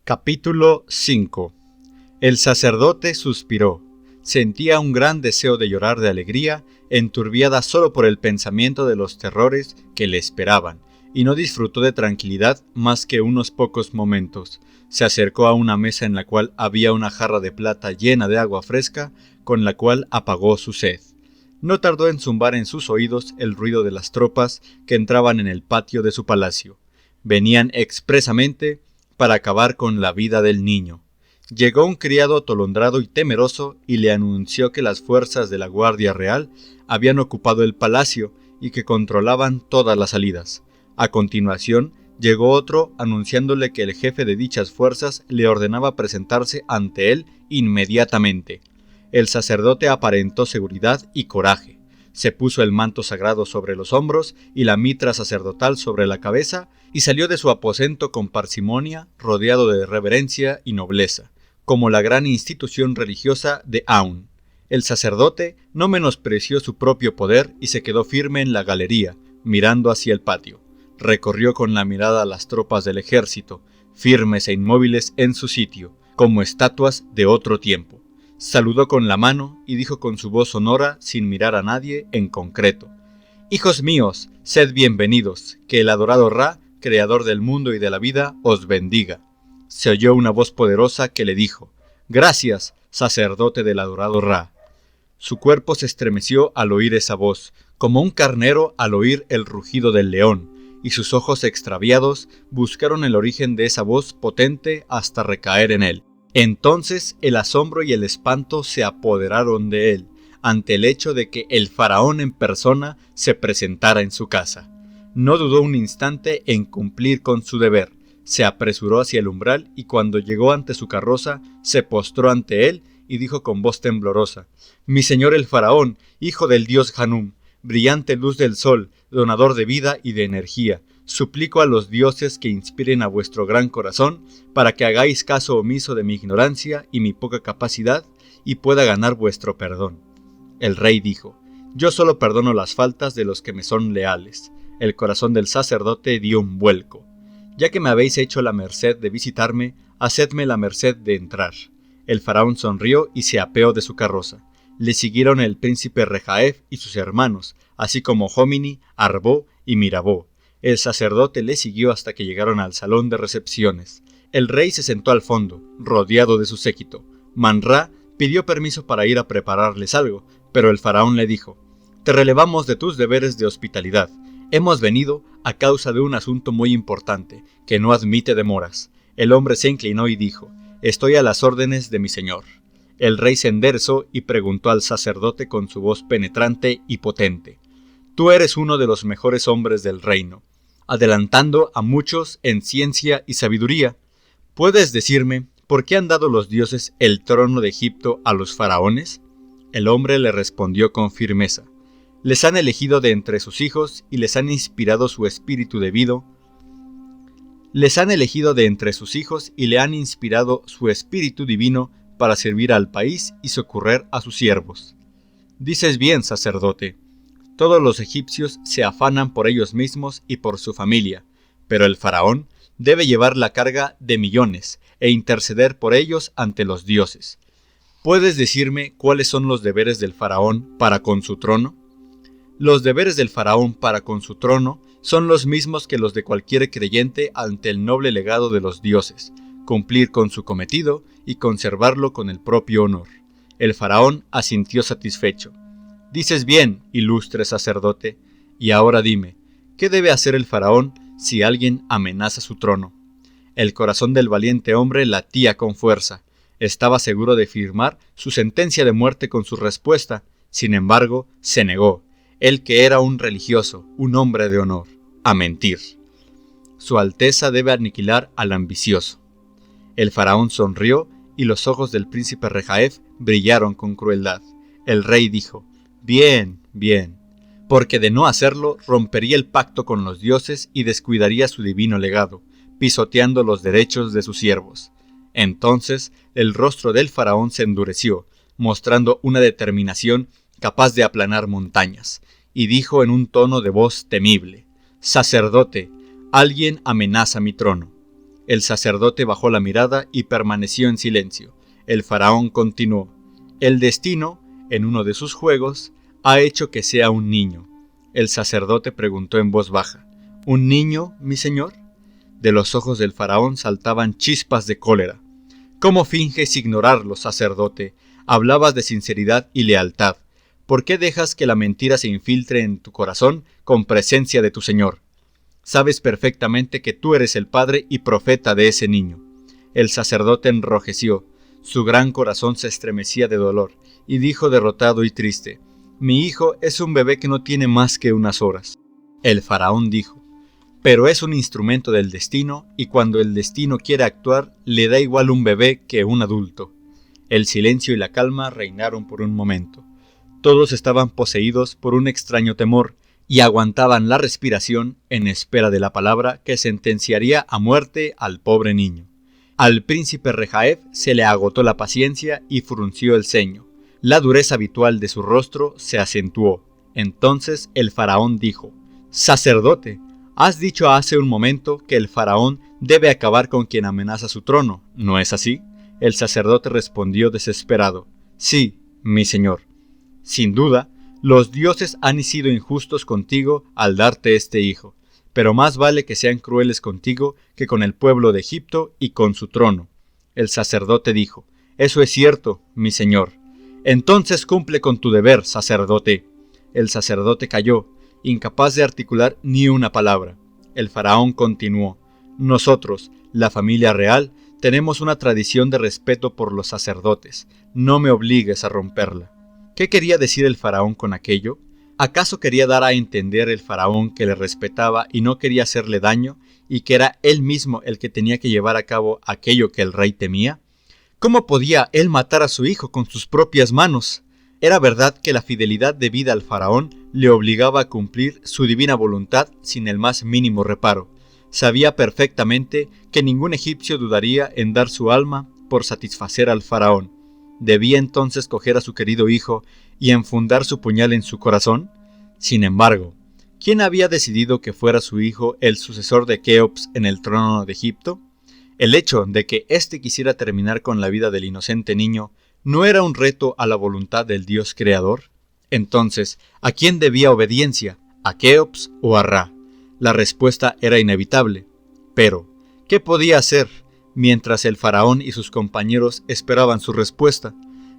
Capítulo 5. El sacerdote suspiró. Sentía un gran deseo de llorar de alegría, enturbiada solo por el pensamiento de los terrores que le esperaban, y no disfrutó de tranquilidad más que unos pocos momentos. Se acercó a una mesa en la cual había una jarra de plata llena de agua fresca, con la cual apagó su sed. No tardó en zumbar en sus oídos el ruido de las tropas que entraban en el patio de su palacio. Venían expresamente para acabar con la vida del niño. Llegó un criado atolondrado y temeroso y le anunció que las fuerzas de la Guardia Real habían ocupado el palacio y que controlaban todas las salidas. A continuación, llegó otro anunciándole que el jefe de dichas fuerzas le ordenaba presentarse ante él inmediatamente. El sacerdote aparentó seguridad y coraje. Se puso el manto sagrado sobre los hombros y la mitra sacerdotal sobre la cabeza y salió de su aposento con parsimonia, rodeado de reverencia y nobleza, como la gran institución religiosa de Aun. El sacerdote no menospreció su propio poder y se quedó firme en la galería, mirando hacia el patio. Recorrió con la mirada las tropas del ejército, firmes e inmóviles en su sitio, como estatuas de otro tiempo. Saludó con la mano y dijo con su voz sonora, sin mirar a nadie en concreto: «Hijos míos, sed bienvenidos, que el adorado Ra, creador del mundo y de la vida, os bendiga». Se oyó una voz poderosa que le dijo: «Gracias, sacerdote del adorado Ra». Su cuerpo se estremeció al oír esa voz, como un carnero al oír el rugido del león, y sus ojos extraviados buscaron el origen de esa voz potente hasta recaer en él. Entonces el asombro y el espanto se apoderaron de él, ante el hecho de que el faraón en persona se presentara en su casa. No dudó un instante en cumplir con su deber. Se apresuró hacia el umbral y cuando llegó ante su carroza, se postró ante él y dijo con voz temblorosa: «Mi señor el faraón, hijo del dios Hanum, brillante luz del sol, donador de vida y de energía, suplico a los dioses que inspiren a vuestro gran corazón para que hagáis caso omiso de mi ignorancia y mi poca capacidad y pueda ganar vuestro perdón». El rey dijo: «Yo solo perdono las faltas de los que me son leales». El corazón del sacerdote dio un vuelco. «Ya que me habéis hecho la merced de visitarme, hacedme la merced de entrar». El faraón sonrió y se apeó de su carroza. Le siguieron el príncipe Rejaef y sus hermanos, así como Jomini, Arbó y Mirabó. El sacerdote le siguió hasta que llegaron al salón de recepciones. El rey se sentó al fondo, rodeado de su séquito. Man-Ra pidió permiso para ir a prepararles algo, pero el faraón le dijo: «Te relevamos de tus deberes de hospitalidad. Hemos venido a causa de un asunto muy importante, que no admite demoras». El hombre se inclinó y dijo: «Estoy a las órdenes de mi señor». El rey se enderezó y preguntó al sacerdote con su voz penetrante y potente: «Tú eres uno de los mejores hombres del reino, adelantando a muchos en ciencia y sabiduría. ¿Puedes decirme por qué han dado los dioses el trono de Egipto a los faraones?» El hombre le respondió con firmeza: «Les han elegido de entre sus hijos y les han inspirado su espíritu debido. Les han elegido de entre sus hijos y le han inspirado su espíritu divino para servir al país y socorrer a sus siervos». «Dices bien, sacerdote. Todos los egipcios se afanan por ellos mismos y por su familia, pero el faraón debe llevar la carga de millones e interceder por ellos ante los dioses. ¿Puedes decirme cuáles son los deberes del faraón para con su trono?» Los deberes del faraón para con su trono son los mismos que los de cualquier creyente ante el noble legado de los dioses: cumplir con su cometido y conservarlo con el propio honor. El faraón asintió satisfecho. «Dices bien, ilustre sacerdote. Y ahora dime, ¿qué debe hacer el faraón si alguien amenaza su trono?» El corazón del valiente hombre latía con fuerza. Estaba seguro de firmar su sentencia de muerte con su respuesta. Sin embargo, se negó. Él, que era un religioso, un hombre de honor, a mentir. Su Alteza debe aniquilar al ambicioso. El faraón sonrió y los ojos del príncipe Rejaef brillaron con crueldad. El rey dijo: «Bien, bien, porque de no hacerlo rompería el pacto con los dioses y descuidaría su divino legado, pisoteando los derechos de sus siervos». Entonces el rostro del faraón se endureció, mostrando una determinación capaz de aplanar montañas, y dijo en un tono de voz temible: «Sacerdote, alguien amenaza mi trono». El sacerdote bajó la mirada y permaneció en silencio. El faraón continuó: el destino, en uno de sus juegos, ha hecho que sea un niño. El sacerdote preguntó en voz baja: ¿un niño, mi señor? De los ojos del faraón saltaban chispas de cólera. ¿Cómo finges ignorarlo, sacerdote? Hablabas de sinceridad y lealtad. ¿Por qué dejas que la mentira se infiltre en tu corazón con presencia de tu señor? Sabes perfectamente que tú eres el padre y profeta de ese niño. El sacerdote enrojeció, su gran corazón se estremecía de dolor, y dijo derrotado y triste: mi hijo es un bebé que no tiene más que unas horas. El faraón dijo: pero es un instrumento del destino, y cuando el destino quiere actuar, le da igual un bebé que un adulto. El silencio y la calma reinaron por un momento. Todos estaban poseídos por un extraño temor, y aguantaban la respiración en espera de la palabra que sentenciaría a muerte al pobre niño. Al príncipe Rejaef se le agotó la paciencia y frunció el ceño. La dureza habitual de su rostro se acentuó. Entonces el faraón dijo: sacerdote, has dicho hace un momento que el faraón debe acabar con quien amenaza su trono, ¿no es así? El sacerdote respondió desesperado: sí, mi señor. Sin duda, los dioses han sido injustos contigo al darte este hijo, pero más vale que sean crueles contigo que con el pueblo de Egipto y con su trono. El sacerdote dijo: eso es cierto, mi señor. Entonces cumple con tu deber, sacerdote. El sacerdote calló, incapaz de articular ni una palabra. El faraón continuó: nosotros, la familia real, tenemos una tradición de respeto por los sacerdotes. No me obligues a romperla. ¿Qué quería decir el faraón con aquello? ¿Acaso quería dar a entender el faraón que le respetaba y no quería hacerle daño, y que era él mismo el que tenía que llevar a cabo aquello que el rey temía? ¿Cómo podía él matar a su hijo con sus propias manos? Era verdad que la fidelidad debida al faraón le obligaba a cumplir su divina voluntad sin el más mínimo reparo. Sabía perfectamente que ningún egipcio dudaría en dar su alma por satisfacer al faraón. ¿Debía entonces coger a su querido hijo y enfundar su puñal en su corazón? Sin embargo, ¿quién había decidido que fuera su hijo el sucesor de Keops en el trono de Egipto? El hecho de que éste quisiera terminar con la vida del inocente niño ¿no era un reto a la voluntad del Dios creador? Entonces, ¿a quién debía obediencia? ¿A Keops o a Ra? La respuesta era inevitable. Pero, ¿qué podía hacer mientras el faraón y sus compañeros esperaban su respuesta?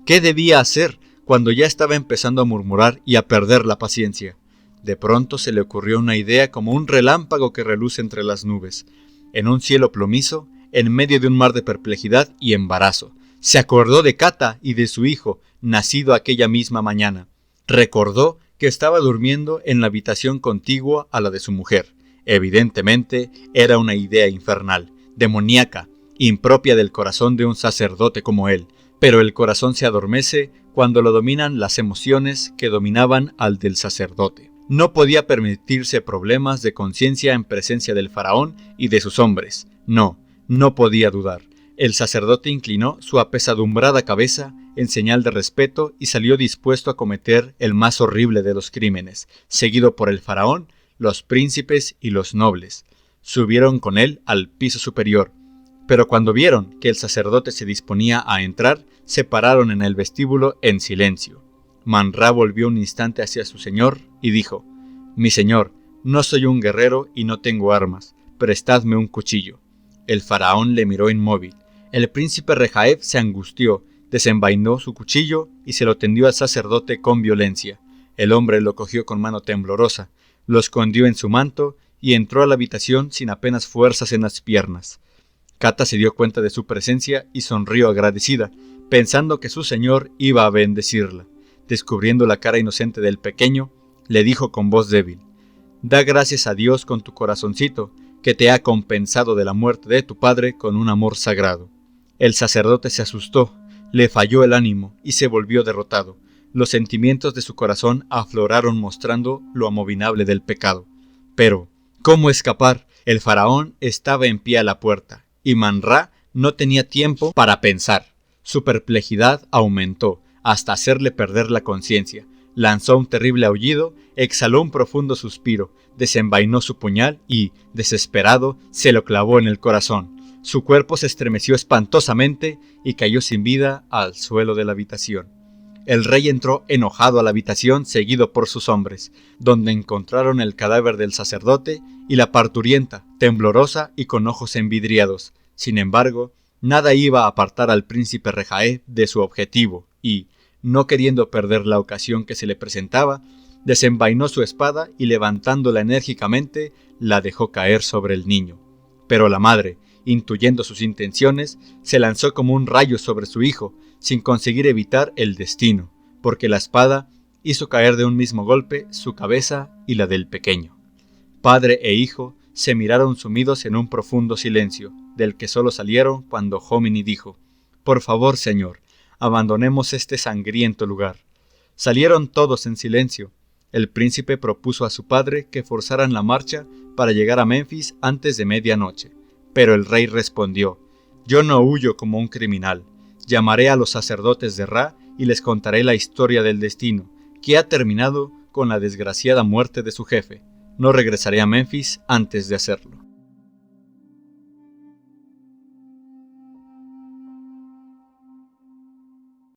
¿Qué debía hacer cuando ya estaba empezando a murmurar y a perder la paciencia? De pronto se le ocurrió una idea como un relámpago que reluce entre las nubes. En un cielo plomizo, en medio de un mar de perplejidad y embarazo, se acordó de Kata y de su hijo, nacido aquella misma mañana. Recordó que estaba durmiendo en la habitación contigua a la de su mujer. Evidentemente, era una idea infernal, demoníaca, impropia del corazón de un sacerdote como él, pero el corazón se adormece cuando lo dominan las emociones que dominaban al del sacerdote. No podía permitirse problemas de conciencia en presencia del faraón y de sus hombres. No podía dudar. El sacerdote inclinó su apesadumbrada cabeza en señal de respeto y salió dispuesto a cometer el más horrible de los crímenes, seguido por el faraón, los príncipes y los nobles. Subieron con él al piso superior, pero cuando vieron que el sacerdote se disponía a entrar, se pararon en el vestíbulo en silencio. Man-Ra volvió un instante hacia su señor y dijo: «Mi señor, no soy un guerrero y no tengo armas, prestadme un cuchillo». El faraón le miró inmóvil. El príncipe Rejaef se angustió, desenvainó su cuchillo y se lo tendió al sacerdote con violencia. El hombre lo cogió con mano temblorosa, lo escondió en su manto y entró a la habitación sin apenas fuerzas en las piernas. Kata se dio cuenta de su presencia y sonrió agradecida, pensando que su señor iba a bendecirla. Descubriendo la cara inocente del pequeño, le dijo con voz débil: «Da gracias a Dios con tu corazoncito, que te ha compensado de la muerte de tu padre con un amor sagrado». El sacerdote se asustó, le falló el ánimo y se volvió derrotado. Los sentimientos de su corazón afloraron mostrando lo abominable del pecado. Pero, ¿cómo escapar? El faraón estaba en pie a la puerta, y Man-Ra no tenía tiempo para pensar. Su perplejidad aumentó, hasta hacerle perder la conciencia. Lanzó un terrible aullido, exhaló un profundo suspiro, desenvainó su puñal y, desesperado, se lo clavó en el corazón. Su cuerpo se estremeció espantosamente y cayó sin vida al suelo de la habitación. El rey entró enojado a la habitación seguido por sus hombres, donde encontraron el cadáver del sacerdote y la parturienta, temblorosa y con ojos envidriados. Sin embargo, nada iba a apartar al príncipe Rejae de su objetivo y, no queriendo perder la ocasión que se le presentaba, desenvainó su espada y levantándola enérgicamente, la dejó caer sobre el niño. Pero la madre, intuyendo sus intenciones, se lanzó como un rayo sobre su hijo, sin conseguir evitar el destino, porque la espada hizo caer de un mismo golpe su cabeza y la del pequeño. Padre e hijo se miraron sumidos en un profundo silencio, del que solo salieron cuando Jomini dijo: «Por favor, señor, abandonemos este sangriento lugar». Salieron todos en silencio. El príncipe propuso a su padre que forzaran la marcha para llegar a Menfis antes de medianoche, pero el rey respondió: «Yo no huyo como un criminal. Llamaré a los sacerdotes de Ra y les contaré la historia del destino, que ha terminado con la desgraciada muerte de su jefe. No regresaré a Menfis antes de hacerlo».